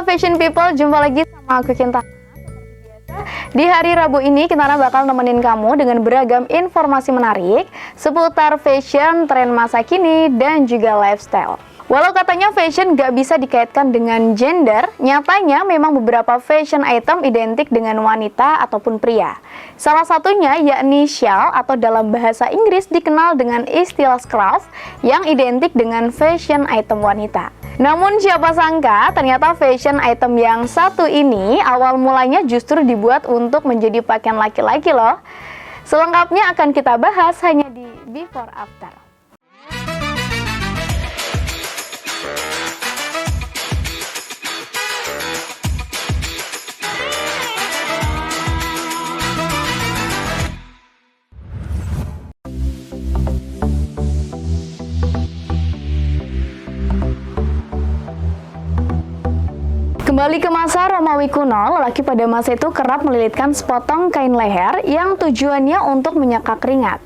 Halo Fashion People, jumpa lagi sama aku Kinta. Di hari Rabu ini, Kintana bakal nemenin kamu dengan beragam informasi menarik seputar fashion, tren masa kini, dan juga lifestyle. Walau katanya fashion gak bisa dikaitkan dengan gender, nyatanya memang beberapa fashion item identik dengan wanita ataupun pria. Salah satunya yakni shawl atau dalam bahasa Inggris dikenal dengan istilah scarf yang identik dengan fashion item wanita. Namun siapa sangka ternyata fashion item yang satu ini awal mulanya justru dibuat untuk menjadi pakaian laki-laki loh. Selengkapnya akan kita bahas hanya di Before After. Kembali ke masa Romawi kuno, lelaki pada masa itu kerap melilitkan sepotong kain leher yang tujuannya untuk menyeka keringat.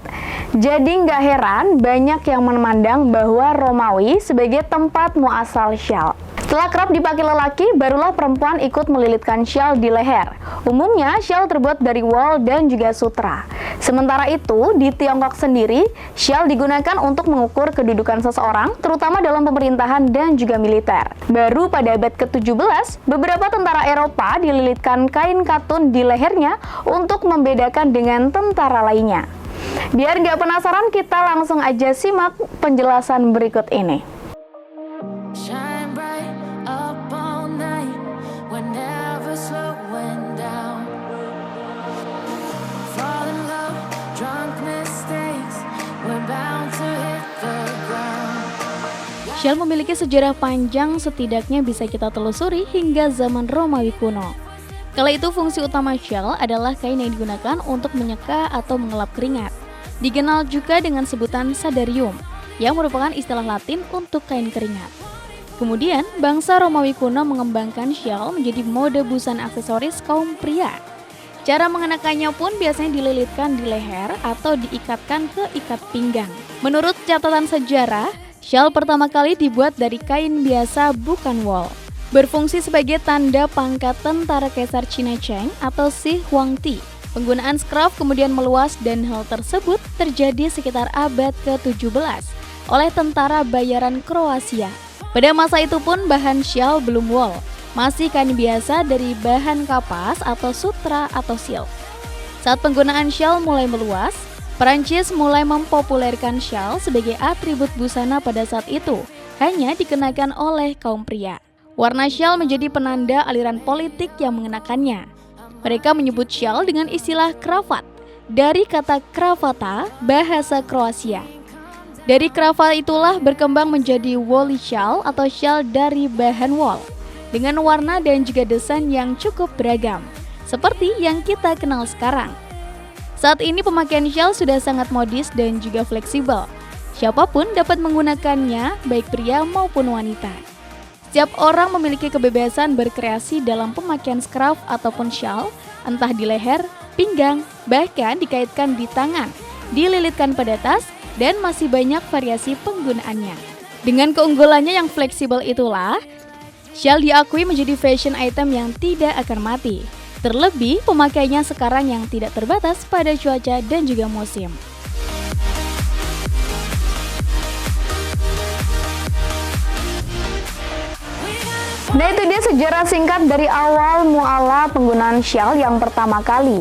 Jadi nggak heran banyak yang memandang bahwa Romawi sebagai tempat muasal shawl. Setelah kerap dipakai lelaki, barulah perempuan ikut melilitkan shawl di leher. Umumnya shawl terbuat dari wol dan juga sutra. Sementara itu, di Tiongkok sendiri, shawl digunakan untuk mengukur kedudukan seseorang, terutama dalam pemerintahan dan juga militer. Baru pada abad ke-17, beberapa tentara Eropa dililitkan kain katun di lehernya untuk membedakan dengan tentara lainnya. Biar nggak penasaran, kita langsung aja simak penjelasan berikut ini. Shawl memiliki sejarah panjang, setidaknya bisa kita telusuri hingga zaman Romawi kuno. Kala itu fungsi utama shawl adalah kain yang digunakan untuk menyeka atau mengelap keringat. Dikenal juga dengan sebutan sadarium, yang merupakan istilah Latin untuk kain keringat. Kemudian, bangsa Romawi kuno mengembangkan shawl menjadi mode busana aksesoris kaum pria. Cara mengenakannya pun biasanya dililitkan di leher atau diikatkan ke ikat pinggang. Menurut catatan sejarah, shawl pertama kali dibuat dari kain biasa bukan wol. Berfungsi sebagai tanda pangkat tentara Kaisar Cina Cheng atau Shi Huangdi. Penggunaan scarf kemudian meluas dan hal tersebut terjadi sekitar abad ke-17 oleh tentara bayaran Kroasia. Pada masa itu pun bahan shawl belum wol, masih kain biasa dari bahan kapas atau sutra atau silk. Saat penggunaan shawl mulai meluas, Perancis mulai mempopulerkan shawl sebagai atribut busana pada saat itu, hanya dikenakan oleh kaum pria. Warna shawl menjadi penanda aliran politik yang mengenakannya. Mereka menyebut shawl dengan istilah kravat, dari kata kravata, bahasa Kroasia. Dari kravat itulah berkembang menjadi woolly shawl atau shawl dari bahan wol, dengan warna dan juga desain yang cukup beragam, seperti yang kita kenal sekarang. Saat ini pemakaian shawl sudah sangat modis dan juga fleksibel. Siapapun dapat menggunakannya, baik pria maupun wanita. Setiap orang memiliki kebebasan berkreasi dalam pemakaian scarf ataupun shawl, entah di leher, pinggang, bahkan dikaitkan di tangan, dililitkan pada tas, dan masih banyak variasi penggunaannya. Dengan keunggulannya yang fleksibel itulah, shawl diakui menjadi fashion item yang tidak akan mati. Terlebih pemakainya sekarang yang tidak terbatas pada cuaca dan juga musim. Nah, itu dia sejarah singkat dari awal muala penggunaan shawl yang pertama kali.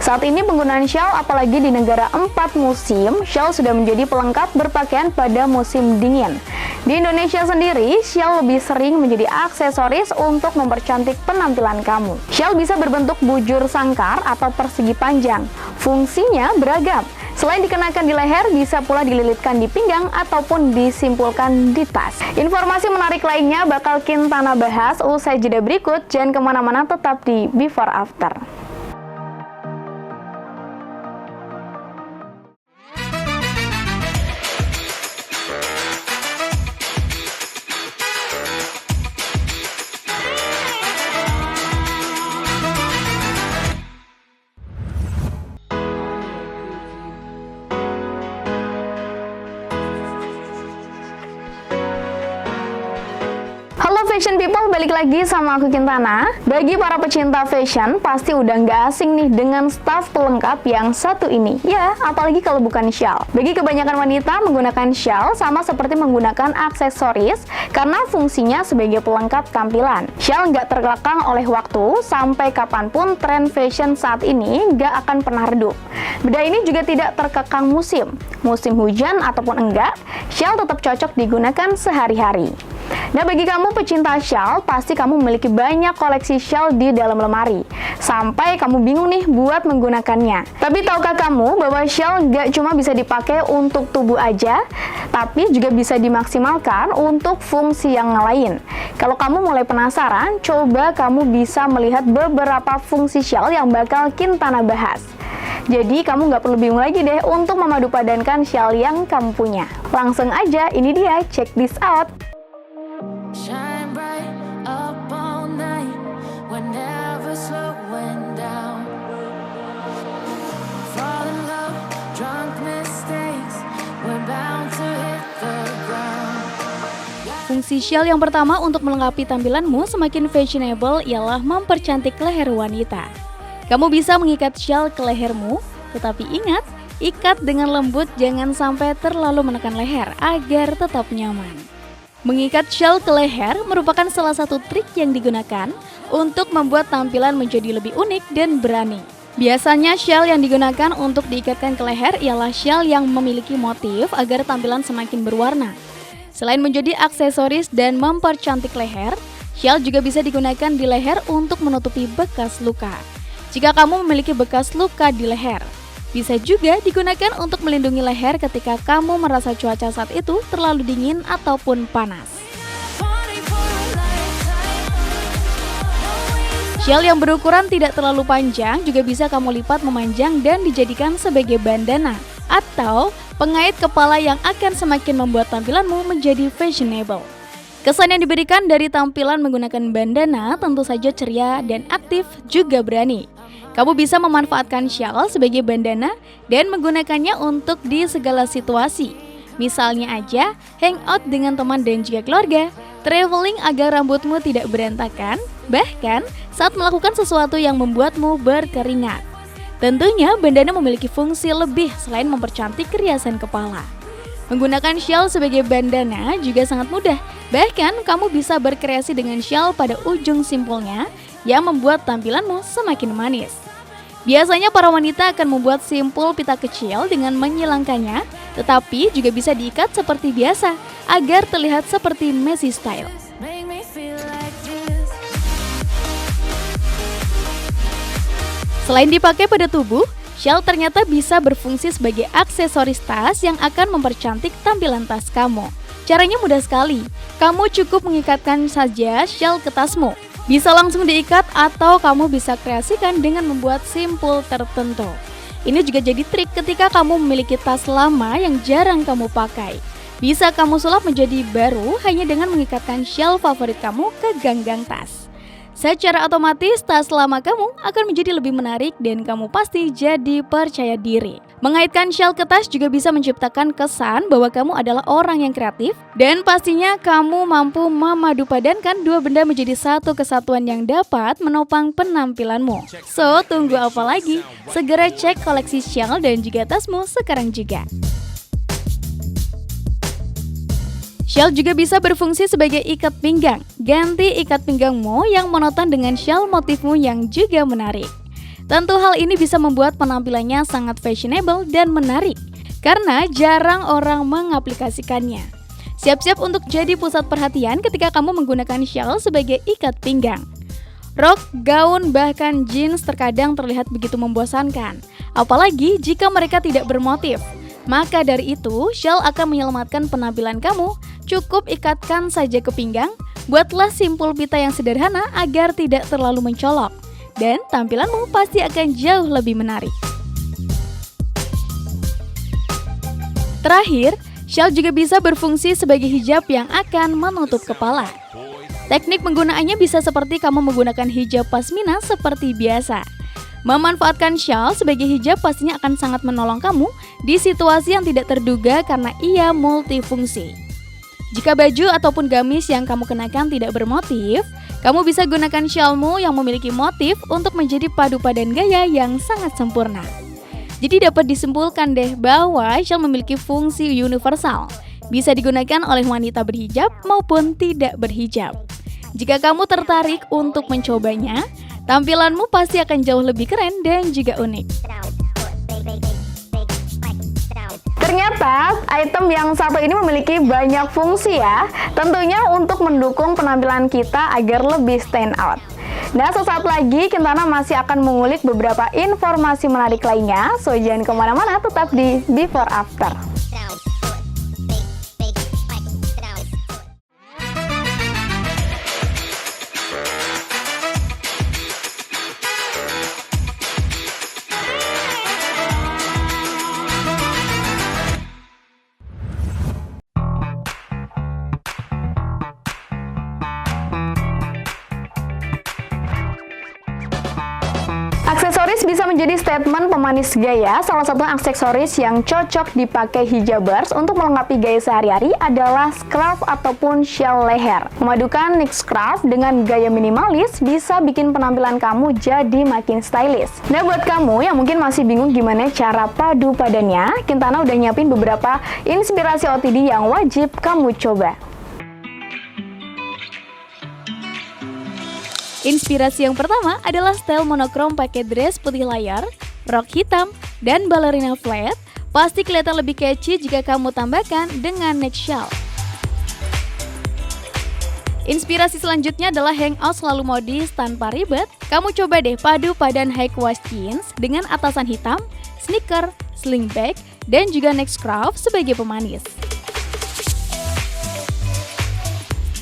Saat ini penggunaan shawl apalagi di negara 4 musim, shawl sudah menjadi pelengkap berpakaian pada musim dingin. Di Indonesia sendiri, shawl lebih sering menjadi aksesoris untuk mempercantik penampilan kamu. Shawl bisa berbentuk bujur sangkar atau persegi panjang. Fungsinya beragam. Selain dikenakan di leher, bisa pula dililitkan di pinggang ataupun disimpulkan di tas. Informasi menarik lainnya bakal Kintana bahas usai jeda berikut. Jangan kemana-mana, tetap di Before After. Fashion People, balik balik lagi sama aku Kintana. Bagi para pecinta fashion, pasti udah nggak asing nih dengan staf pelengkap yang satu ini. Ya, apalagi kalau bukan shawl. Bagi kebanyakan wanita, menggunakan shawl sama seperti menggunakan aksesoris karena fungsinya sebagai pelengkap tampilan. Shawl nggak terkekang oleh waktu, sampai kapanpun tren fashion saat ini nggak akan pernah redup. Beda ini juga tidak terkekang musim hujan ataupun enggak, shawl tetap cocok digunakan sehari-hari. Nah, bagi kamu pecinta shawl, pasti kamu memiliki banyak koleksi shawl di dalam lemari. Sampai kamu bingung nih buat menggunakannya. Tapi tahukah kamu bahwa shawl nggak cuma bisa dipakai untuk tubuh aja, tapi juga bisa dimaksimalkan untuk fungsi yang lain. Kalau kamu mulai penasaran, coba kamu bisa melihat beberapa fungsi shawl yang bakal Kintana bahas. Jadi kamu nggak perlu bingung lagi deh untuk memadupadankan shawl yang kamu punya. Langsung aja, ini dia, check this out. Shine bright up all night, we're never slowing down. Fall in love, drunk mistakes, we're bound to hit the ground. Fungsi shawl yang pertama untuk melengkapi tampilanmu semakin fashionable ialah mempercantik leher wanita. Kamu bisa mengikat shawl ke lehermu, tetapi ingat, ikat dengan lembut, jangan sampai terlalu menekan leher agar tetap nyaman. Mengikat shawl ke leher merupakan salah satu trik yang digunakan untuk membuat tampilan menjadi lebih unik dan berani. Biasanya shawl yang digunakan untuk diikatkan ke leher ialah shawl yang memiliki motif agar tampilan semakin berwarna. Selain menjadi aksesoris dan mempercantik leher, shawl juga bisa digunakan di leher untuk menutupi bekas luka. Jika kamu memiliki bekas luka di leher, bisa juga digunakan untuk melindungi leher ketika kamu merasa cuaca saat itu terlalu dingin ataupun panas. Shawl yang berukuran tidak terlalu panjang juga bisa kamu lipat memanjang dan dijadikan sebagai bandana atau pengait kepala yang akan semakin membuat tampilanmu menjadi fashionable. Kesan yang diberikan dari tampilan menggunakan bandana tentu saja ceria dan aktif juga berani. Kamu bisa memanfaatkan shawl sebagai bandana dan menggunakannya untuk di segala situasi. Misalnya aja, hangout dengan teman dan juga keluarga, traveling agar rambutmu tidak berantakan, bahkan saat melakukan sesuatu yang membuatmu berkeringat. Tentunya bandana memiliki fungsi lebih selain mempercantik riasan kepala. Menggunakan shawl sebagai bandana juga sangat mudah. Bahkan kamu bisa berkreasi dengan shawl pada ujung simpulnya yang membuat tampilanmu semakin manis. Biasanya para wanita akan membuat simpul pita kecil dengan menyilangkannya, tetapi juga bisa diikat seperti biasa agar terlihat seperti Messi style. Make me feel like this. Selain dipakai pada tubuh, shawl ternyata bisa berfungsi sebagai aksesoris tas yang akan mempercantik tampilan tas kamu. Caranya mudah sekali, kamu cukup mengikatkan saja shawl ke tasmu. Bisa langsung diikat atau kamu bisa kreasikan dengan membuat simpul tertentu. Ini juga jadi trik ketika kamu memiliki tas lama yang jarang kamu pakai. Bisa kamu sulap menjadi baru hanya dengan mengikatkan shawl favorit kamu ke ganggang tas. Secara otomatis tas lama kamu akan menjadi lebih menarik dan kamu pasti jadi percaya diri. Mengaitkan shawl ke tas juga bisa menciptakan kesan bahwa kamu adalah orang yang kreatif dan pastinya kamu mampu memadupadankan dua benda menjadi satu kesatuan yang dapat menopang penampilanmu. So, tunggu apa lagi? Segera cek koleksi shawl dan juga tasmu sekarang juga. Shawl juga bisa berfungsi sebagai ikat pinggang. Ganti ikat pinggangmu yang monoton dengan shawl motifmu yang juga menarik. Tentu hal ini bisa membuat penampilannya sangat fashionable dan menarik, karena jarang orang mengaplikasikannya. Siap-siap untuk jadi pusat perhatian ketika kamu menggunakan shawl sebagai ikat pinggang. Rok, gaun, bahkan jeans terkadang terlihat begitu membosankan, apalagi jika mereka tidak bermotif. Maka dari itu, shawl akan menyelamatkan penampilan kamu. Cukup ikatkan saja ke pinggang, buatlah simpul pita yang sederhana agar tidak terlalu mencolok. Dan tampilanmu pasti akan jauh lebih menarik. Terakhir, shawl juga bisa berfungsi sebagai hijab yang akan menutup kepala. Teknik penggunaannya bisa seperti kamu menggunakan hijab pasmina seperti biasa. Memanfaatkan shawl sebagai hijab pastinya akan sangat menolong kamu di situasi yang tidak terduga karena ia multifungsi. Jika baju ataupun gamis yang kamu kenakan tidak bermotif, kamu bisa gunakan syalmu yang memiliki motif untuk menjadi padu padan gaya yang sangat sempurna. Jadi dapat disimpulkan deh bahwa syal memiliki fungsi universal. Bisa digunakan oleh wanita berhijab maupun tidak berhijab. Jika kamu tertarik untuk mencobanya, tampilanmu pasti akan jauh lebih keren dan juga unik. Ternyata item yang satu ini memiliki banyak fungsi ya, tentunya untuk mendukung penampilan kita agar lebih stand out. Nah, sesaat lagi Kintana masih akan mengulik beberapa informasi menarik lainnya, so jangan kemana-mana, tetap di Before After. Aksesoris bisa menjadi statement pemanis gaya. Salah satu aksesoris yang cocok dipakai hijabers untuk melengkapi gaya sehari-hari adalah scarf ataupun shawl leher. Memadukan neck scarf dengan gaya minimalis bisa bikin penampilan kamu jadi makin stylish. Nah, buat kamu yang mungkin masih bingung gimana cara padu padannya, Kintana udah nyiapin beberapa inspirasi OOTD yang wajib kamu coba. Inspirasi yang pertama adalah style monokrom pakai dress putih layar, rok hitam, dan ballerina flat. Pasti kelihatan lebih catchy jika kamu tambahkan dengan neck shawl. Inspirasi selanjutnya adalah hangout selalu modis tanpa ribet. Kamu coba deh padu padan high waist jeans dengan atasan hitam, sneaker, sling bag, dan juga neck scarf sebagai pemanis.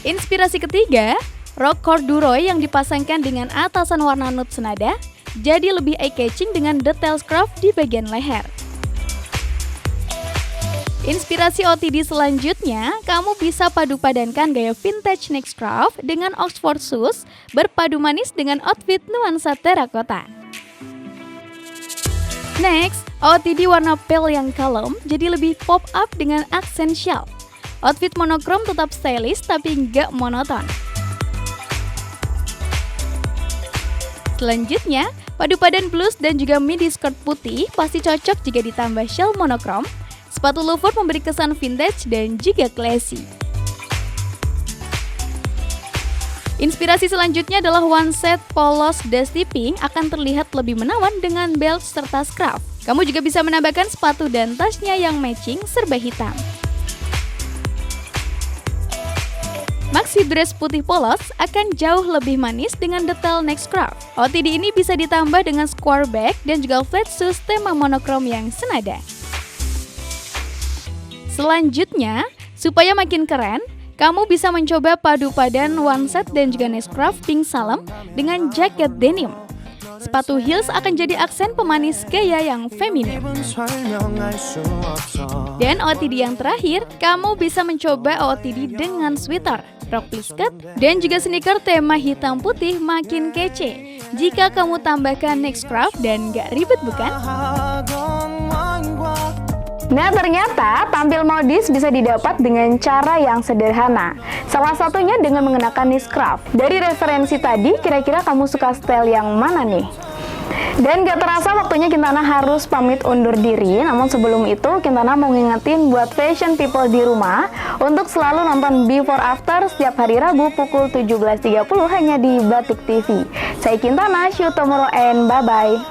Inspirasi ketiga, rok corduroy yang dipasangkan dengan atasan warna nude senada, jadi lebih eye-catching dengan detail scarf di bagian leher. Inspirasi OOTD selanjutnya, kamu bisa padu-padankan gaya vintage neck scarf dengan Oxford shoes, berpadu manis dengan outfit nuansa terakota. Next, OOTD warna pale yang kalem, jadi lebih pop up dengan aksen shawl. Outfit monokrom tetap stylish tapi nggak monoton. Selanjutnya, padu padan blus dan juga midi skirt putih pasti cocok jika ditambah shawl monokrom. Sepatu loafer memberi kesan vintage dan juga classy. Inspirasi selanjutnya adalah one set polos dusty pink akan terlihat lebih menawan dengan belt serta scarf. Kamu juga bisa menambahkan sepatu dan tasnya yang matching serba hitam. Maxi dress putih polos akan jauh lebih manis dengan detail neck scarf. OOTD ini bisa ditambah dengan square bag dan juga flat shoes tema monokrom yang senada. Selanjutnya, supaya makin keren, kamu bisa mencoba padu padan one set dan juga neck scarf pink salem dengan jaket denim. Sepatu heels akan jadi aksen pemanis gaya yang feminim. Dan OOTD yang terakhir, kamu bisa mencoba OOTD dengan sweater, rok plisket, dan juga sneaker tema hitam putih makin kece. Jika kamu tambahkan neck scarf dan gak ribet bukan? Nah, ternyata tampil modis bisa didapat dengan cara yang sederhana. Salah satunya dengan mengenakan neck scarf. Dari referensi tadi, kira-kira kamu suka style yang mana nih? Dan gak terasa waktunya Kintana harus pamit undur diri. Namun sebelum itu, Kintana mau ngingetin buat fashion people di rumah untuk selalu nonton Before After setiap hari Rabu pukul 17.30 hanya di Batik TV. Saya Kintana, see you tomorrow and bye-bye.